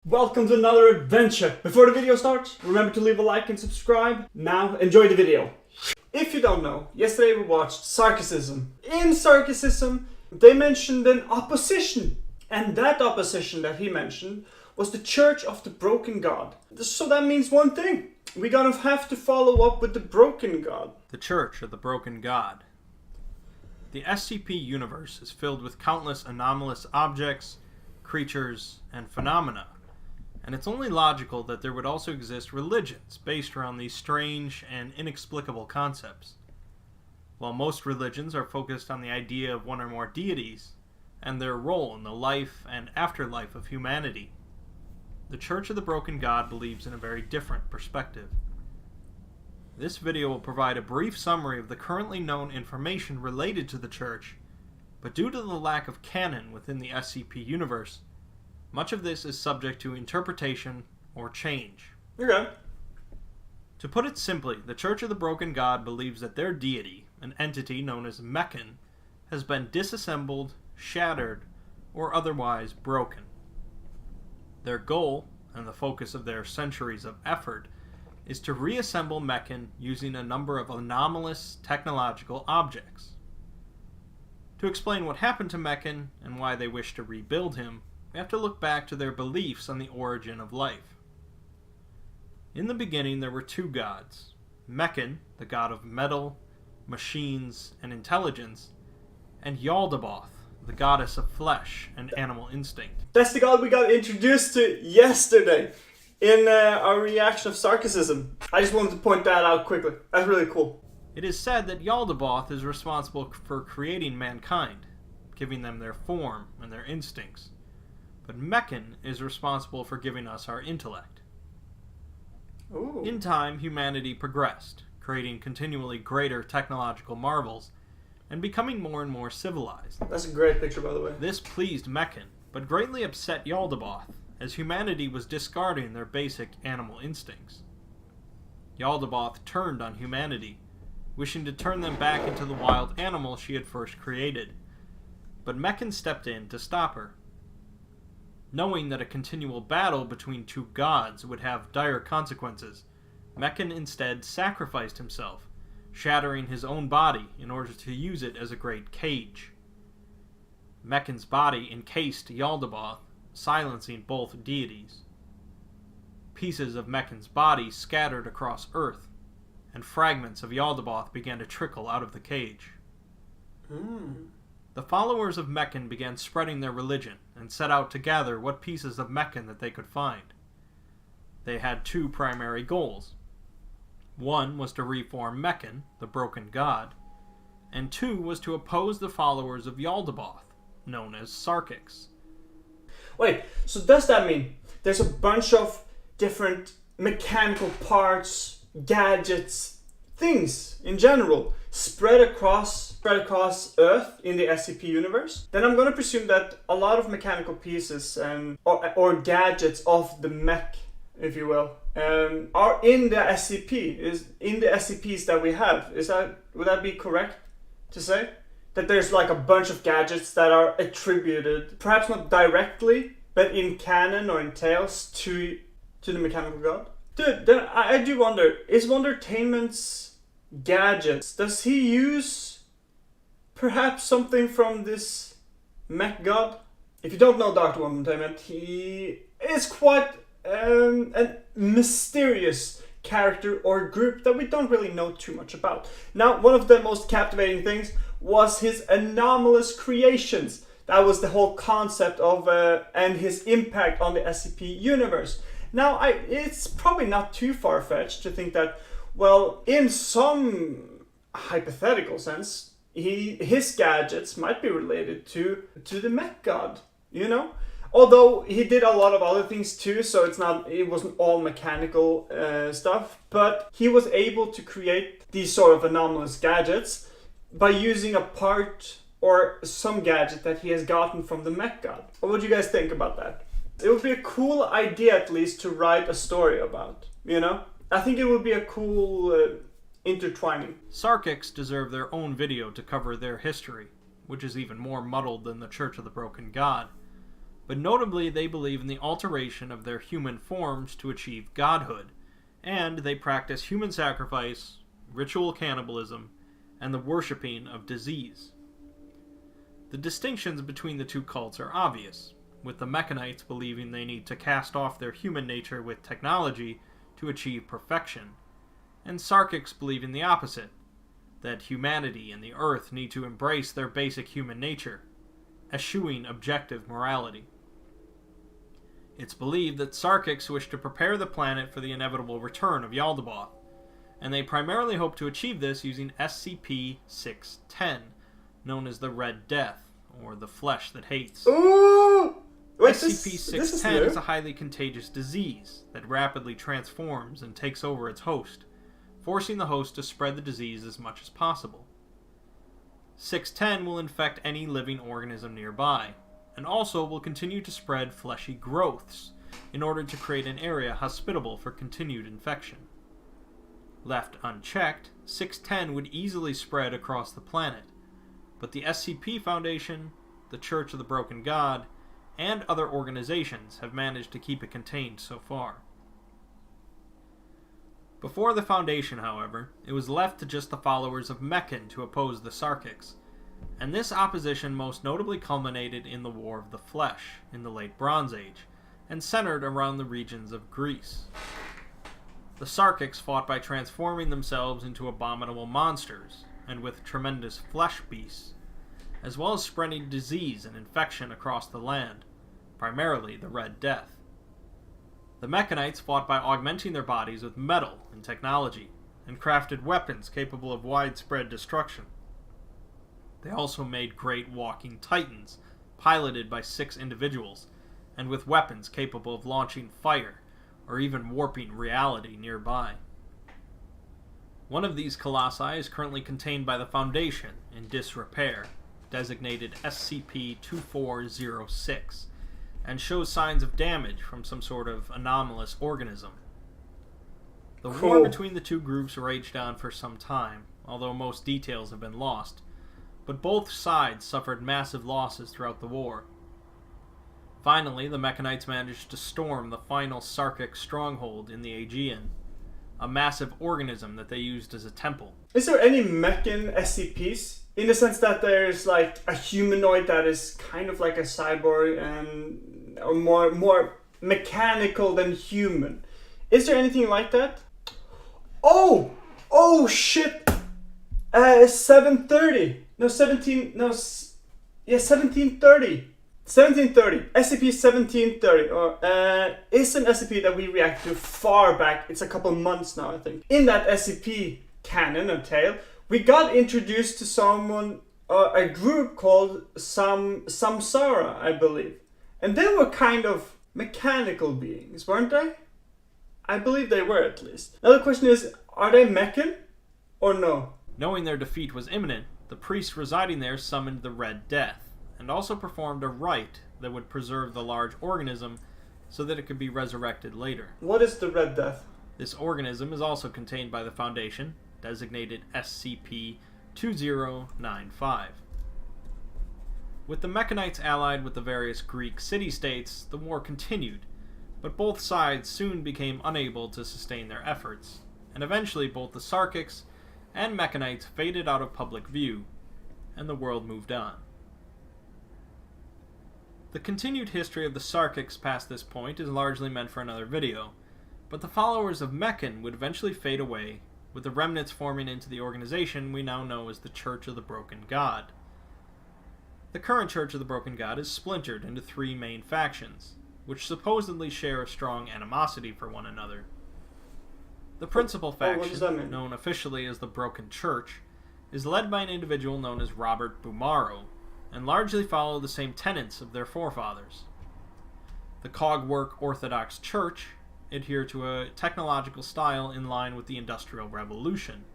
Welcome to another adventure. Before the video starts, remember to leave a like and subscribe. Now, enjoy the video. If you don't know, yesterday we watched Sarcasm. In Sarcasm, they mentioned an opposition. And that opposition that he mentioned was the Church of the Broken God. So that means one thing. We're gonna have to follow up with the Broken God. The Church of the Broken God. The SCP universe is filled with countless anomalous objects, creatures, and phenomena. And it's only logical that there would also exist religions based around these strange and inexplicable concepts. While most religions are focused on the idea of one or more deities and their role in the life and afterlife of humanity, the Church of the Broken God believes in a very different perspective. This video will provide a brief summary of the currently known information related to the Church, but due to the lack of canon within the SCP universe, much of this is subject to interpretation or change. Okay. To put it simply, the Church of the Broken God believes that their deity, an entity known as Meccan, has been disassembled, shattered, or otherwise broken. Their goal, and the focus of their centuries of effort, is to reassemble Meccan using a number of anomalous technological objects. To explain what happened to Meccan and why they wish to rebuild him, we have to look back to their beliefs on the origin of life. In the beginning, there were two gods. Meccan, the god of metal, machines, and intelligence, and Yaldabaoth, the goddess of flesh and animal instinct. That's the god we got introduced to yesterday in our reaction of Sarcasm. I just wanted to point that out quickly. That's really cool. It is said that Yaldabaoth is responsible for creating mankind, giving them their form and their instincts. But Meccan is responsible for giving us our intellect. Ooh. In time, humanity progressed, creating continually greater technological marvels, and becoming more and more civilized. That's a great picture, by the way. This pleased Meccan, but greatly upset Yaldabaoth, as humanity was discarding their basic animal instincts. Yaldabaoth turned on humanity, wishing to turn them back into the wild animal she had first created, but Meccan stepped in to stop her. Knowing that a continual battle between two gods would have dire consequences, Meccan instead sacrificed himself, shattering his own body in order to use it as a great cage. Meccan's body encased Yaldabaoth, silencing both deities. Pieces of Meccan's body scattered across Earth, and fragments of Yaldabaoth began to trickle out of the cage. The followers of Meccan began spreading their religion and set out to gather what pieces of Meccan that they could find. They had two primary goals. One was to reform Meccan, the broken god, and two was to oppose the followers of Yaldabaoth, known as Sarkics. Wait, so does that mean there's a bunch of different mechanical parts, gadgets, things in general spread across Earth in the SCP universe? Then I'm gonna presume that a lot of mechanical pieces or gadgets of the mech, if you will, are in the SCP. Is in the SCPs that we have. Would that be correct to say? That there's like a bunch of gadgets that are attributed, perhaps not directly, but in canon or in tales to the mechanical god? Dude, then I do wonder, is Wondertainment's gadgets, does he use perhaps something from this mech god? If you don't know Dr. Wondertainment, he is quite a mysterious character or group that we don't really know too much about. Now, one of the most captivating things was his anomalous creations. That was the whole concept of and his impact on the SCP universe. Now, it's probably not too far-fetched to think that, well, in some hypothetical sense, his gadgets might be related to the mech god, you know? Although he did a lot of other things too, so it wasn't all mechanical stuff, but he was able to create these sort of anomalous gadgets by using a part or some gadget that he has gotten from the mech god. What do you guys think about that? It would be a cool idea, at least, to write a story about, you know? I think it would be a cool intertwining. Sarkics deserve their own video to cover their history, which is even more muddled than the Church of the Broken God. but notably they believe in the alteration of their human forms to achieve godhood, and they practice human sacrifice, ritual cannibalism, and the worshipping of disease. The distinctions between the two cults are obvious, with the Mechanites believing they need to cast off their human nature with technology to achieve perfection, and Sarkics believing the opposite, that humanity and the Earth need to embrace their basic human nature, eschewing objective morality. It's believed that Sarkics wish to prepare the planet for the inevitable return of Yaldabaoth, and they primarily hope to achieve this using SCP-610, known as the Red Death, or the Flesh That Hates. Ooh! Wait, SCP-610 is a highly contagious disease that rapidly transforms and takes over its host, forcing the host to spread the disease as much as possible. 610 will infect any living organism nearby, and also will continue to spread fleshy growths in order to create an area hospitable for continued infection. Left unchecked, 610 would easily spread across the planet, but the SCP Foundation, the Church of the Broken God, and other organizations have managed to keep it contained so far. Before the Foundation, however, it was left to just the followers of Meccan to oppose the Sarkics, and this opposition most notably culminated in the War of the Flesh in the Late Bronze Age, and centered around the regions of Greece. The Sarkics fought by transforming themselves into abominable monsters, and with tremendous flesh beasts, as well as spreading disease and infection across the land, primarily the Red Death. The Mechanites fought by augmenting their bodies with metal and technology, and crafted weapons capable of widespread destruction. They also made great walking titans, piloted by 6 individuals, and with weapons capable of launching fire, or even warping reality nearby. One of these colossi is currently contained by the Foundation in disrepair, designated SCP-2406, and shows signs of damage from some sort of anomalous organism. The war between the two groups raged on for some time, although most details have been lost, but both sides suffered massive losses throughout the war. Finally, the Mechanites managed to storm the final Sarkic stronghold in the Aegean, a massive organism that they used as a temple. Is there any Meccan SCPs? In the sense that there's like a humanoid that is kind of like a cyborg and or more mechanical than human. Is there anything like that? Oh shit! 730. No, 17. No, yeah, 1730. 1730. SCP-1730 is an SCP that we reacted to far back. It's a couple months now, I think. In that SCP canon or tale, we got introduced to someone, a group called Samsara, I believe. And they were kind of mechanical beings, weren't they? I believe they were, at least. Now the question is, are they Meccan or no? Knowing their defeat was imminent, the priests residing there summoned the Red Death, and also performed a rite that would preserve the large organism so that it could be resurrected later. What is the Red Death? This organism is also contained by the Foundation, designated SCP-2095. With the Mechanites allied with the various Greek city-states, the war continued, but both sides soon became unable to sustain their efforts, and eventually both the Sarkics and Mechanites faded out of public view, and the world moved on. The continued history of the Sarkics past this point is largely meant for another video, but the followers of Meccan would eventually fade away, with the remnants forming into the organization we now know as the Church of the Broken God. The current Church of the Broken God is splintered into 3 main factions, which supposedly share a strong animosity for one another. The principal faction, known officially as the Broken Church, is led by an individual known as Robert Bumaro, and largely follow the same tenets of their forefathers. The Cogwork Orthodox Church adhere to a technological style in line with the Industrial Revolution,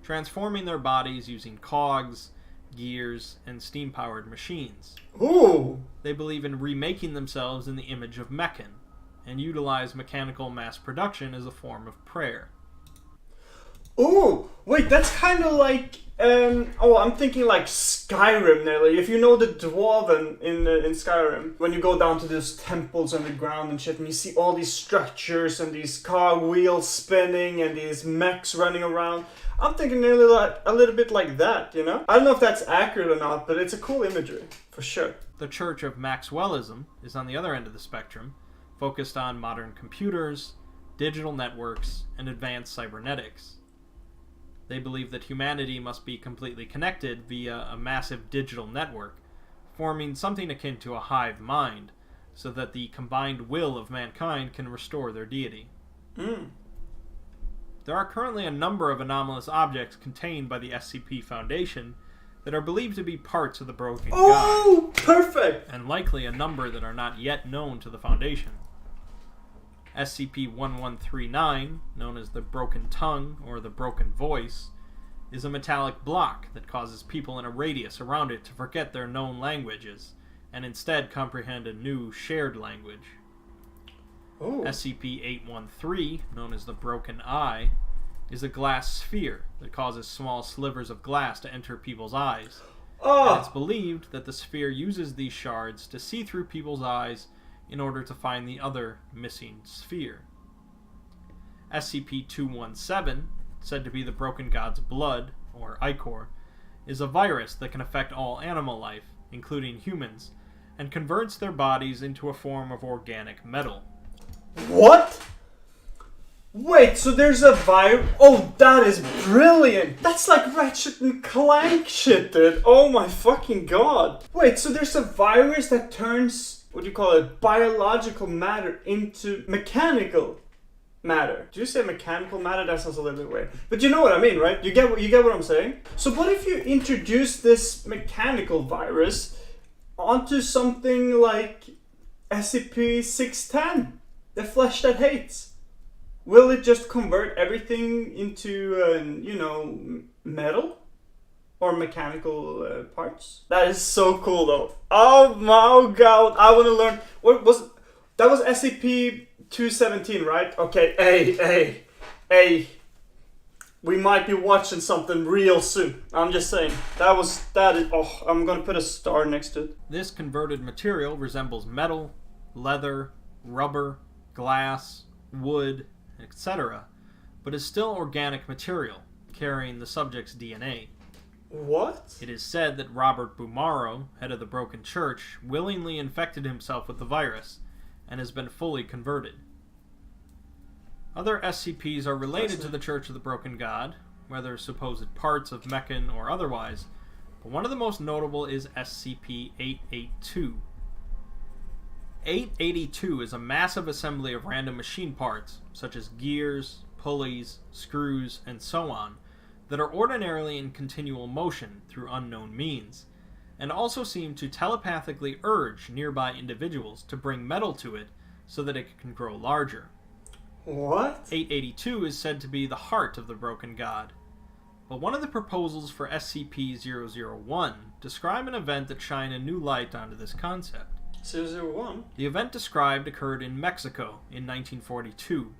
transforming their bodies using cogs, gears, and steam-powered machines. Ooh! They believe in remaking themselves in the image of Meccan, and utilize mechanical mass production as a form of prayer. Oh, wait, that's kind of like. I'm thinking like Skyrim nearly. If you know the Dwarven in Skyrim, when you go down to those temples underground and shit, and you see all these structures and these car wheels spinning and these mechs running around. I'm thinking nearly like a little bit like that, you know? I don't know if that's accurate or not, but it's a cool imagery, for sure. The Church of Maxwellism is on the other end of the spectrum, focused on modern computers, digital networks, and advanced cybernetics. They believe that humanity must be completely connected via a massive digital network, forming something akin to a hive mind, so that the combined will of mankind can restore their deity. There are currently a number of anomalous objects contained by the SCP Foundation that are believed to be parts of the Broken God. Oh, perfect! And likely a number that are not yet known to the Foundation. SCP-1139, known as the Broken Tongue or the Broken Voice, is a metallic block that causes people in a radius around it to forget their known languages and instead comprehend a new shared language. SCP-813, known as the Broken Eye, is a glass sphere that causes small slivers of glass to enter people's eyes. And it's believed that the sphere uses these shards to see through people's eyes in order to find the other missing sphere. SCP-217, said to be the Broken God's blood, or ichor, is a virus that can affect all animal life, including humans, and converts their bodies into a form of organic metal. What? Wait, so there's a virus? Oh, that is brilliant! That's like Ratchet and Clank shit, dude. Oh my fucking god. Wait, so there's a virus that turns, what do you call it, biological matter into mechanical matter. Did you say mechanical matter? That sounds a little bit weird. But you know what I mean, right? You get what I'm saying? So what if you introduce this mechanical virus onto something like SCP-610? The flesh that hates. Will it just convert everything into, metal? Or mechanical parts? That is so cool, though. Oh my god, I want to learn. That was SCP-217, right? Okay, hey. We might be watching something real soon. I'm just saying. I'm gonna put a star next to it. This converted material resembles metal, leather, rubber, glass, wood, etc., but is still organic material, carrying the subject's DNA. What? It is said that Robert Bumaro, head of the Broken Church, willingly infected himself with the virus, and has been fully converted. Other SCPs are related to the Church of the Broken God, whether supposed parts of Meccan or otherwise, but one of the most notable is SCP-882. 882 is a massive assembly of random machine parts, such as gears, pulleys, screws, and so on, that are ordinarily in continual motion through unknown means, and also seem to telepathically urge nearby individuals to bring metal to it so that it can grow larger. What? 882 is said to be the heart of the Broken God, but one of the proposals for SCP-001 describe an event that shine a new light onto this concept. 001? The event described occurred in Mexico in 1942,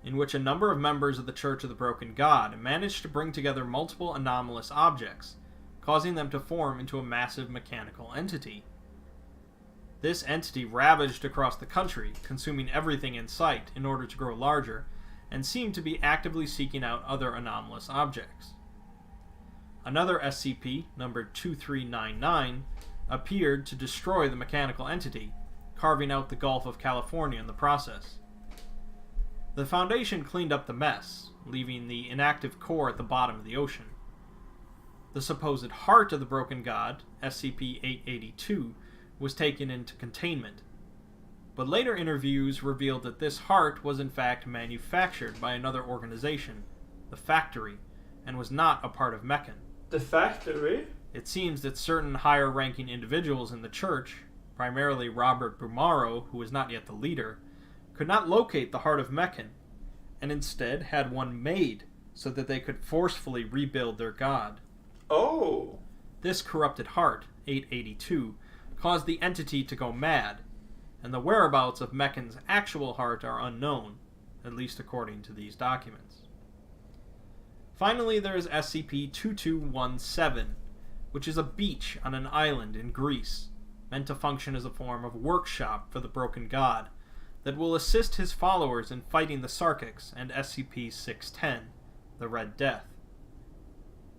in which a number of members of the Church of the Broken God managed to bring together multiple anomalous objects, causing them to form into a massive mechanical entity. This entity ravaged across the country, consuming everything in sight in order to grow larger, and seemed to be actively seeking out other anomalous objects. Another SCP, numbered 2399, appeared to destroy the mechanical entity, carving out the Gulf of California in the process. The Foundation cleaned up the mess, leaving the inactive core at the bottom of the ocean. The supposed heart of the Broken God, SCP-882, was taken into containment, but later interviews revealed that this heart was in fact manufactured by another organization, the Factory, and was not a part of Meccan. The Factory? It seems that certain higher-ranking individuals in the church, primarily Robert Bumaro, who was not yet the leader, could not locate the heart of Meccan, and instead had one made so that they could forcefully rebuild their god. Oh. This corrupted heart, 882, caused the entity to go mad, and the whereabouts of Meccan's actual heart are unknown, at least according to these documents. Finally, there is SCP-2217, which is a beach on an island in Greece, meant to function as a form of workshop for the Broken God, that will assist his followers in fighting the Sarkics and SCP-610, the Red Death.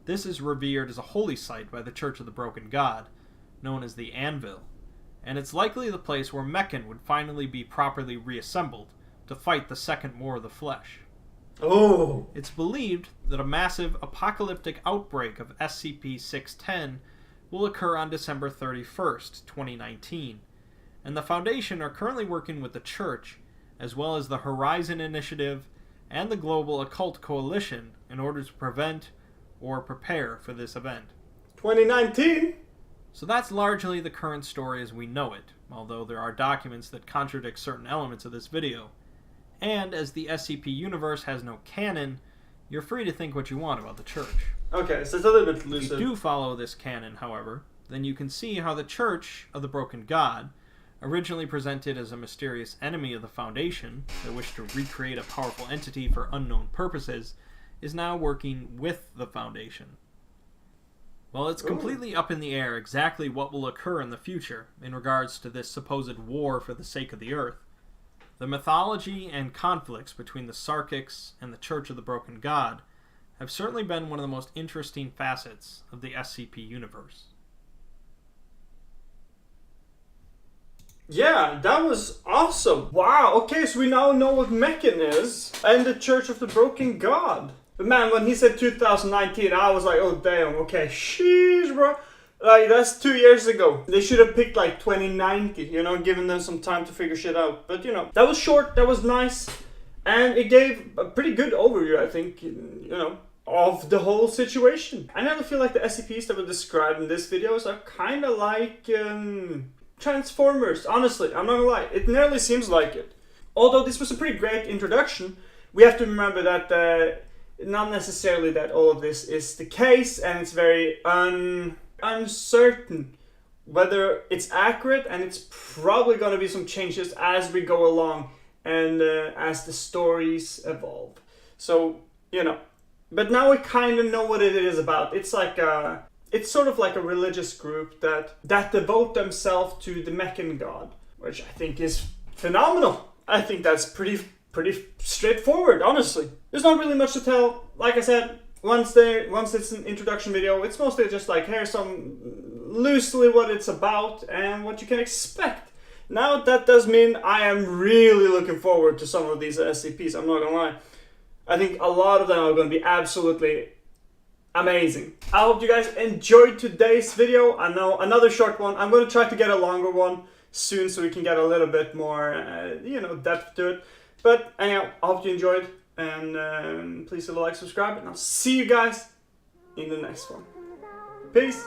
This is revered as a holy site by the Church of the Broken God, known as the Anvil, and it's likely the place where Meccan would finally be properly reassembled to fight the Second War of the Flesh. Oh! It's believed that a massive apocalyptic outbreak of SCP-610 will occur on December 31st, 2019, and the Foundation are currently working with the Church, as well as the Horizon Initiative and the Global Occult Coalition in order to prevent or prepare for this event. 2019? So that's largely the current story as we know it, although there are documents that contradict certain elements of this video. And as the SCP universe has no canon, you're free to think what you want about the Church. Okay, so it's a little bit If lucid. you do follow this canon, however, then you can see how the Church of the Broken God, originally presented as a mysterious enemy of the Foundation that wished to recreate a powerful entity for unknown purposes, is now working with the Foundation. While it's completely up in the air exactly what will occur in the future in regards to this supposed war for the sake of the Earth, the mythology and conflicts between the Sarkics and the Church of the Broken God have certainly been one of the most interesting facets of the SCP universe. Yeah, that was awesome. Wow, okay, so we now know what Meccan is and the Church of the Broken God. But man, when he said 2019, I was like, oh damn, okay, sheesh, bro. Like, that's 2 years ago. They should have picked like 2090, you know, giving them some time to figure shit out. But, you know, that was short, that was nice. And it gave a pretty good overview, I think, you know, of the whole situation. I never feel like the SCPs that were described in this video are kind of like Transformers. Honestly, I'm not gonna lie. It nearly seems like it. Although this was a pretty great introduction, we have to remember that not necessarily that all of this is the case, and it's very uncertain whether it's accurate, and it's probably going to be some changes as we go along and as the stories evolve. So, you know, but now we kind of know what it is about. It's like it's sort of like a religious group that devote themselves to the Meccan god, which I think is phenomenal. I think that's pretty straightforward, honestly. There's not really much to tell. Like I said, once it's an introduction video, it's mostly just like, here's some loosely what it's about and what you can expect. Now that does mean I am really looking forward to some of these SCPs, I'm not gonna lie. I think a lot of them are gonna be absolutely amazing. I hope you guys enjoyed today's video. I know, another short one. I'm gonna try to get a longer one soon so we can get a little bit more, you know, depth to it. But anyhow, I hope you enjoyed, and please hit the like, subscribe, and I'll see you guys in the next one. Peace!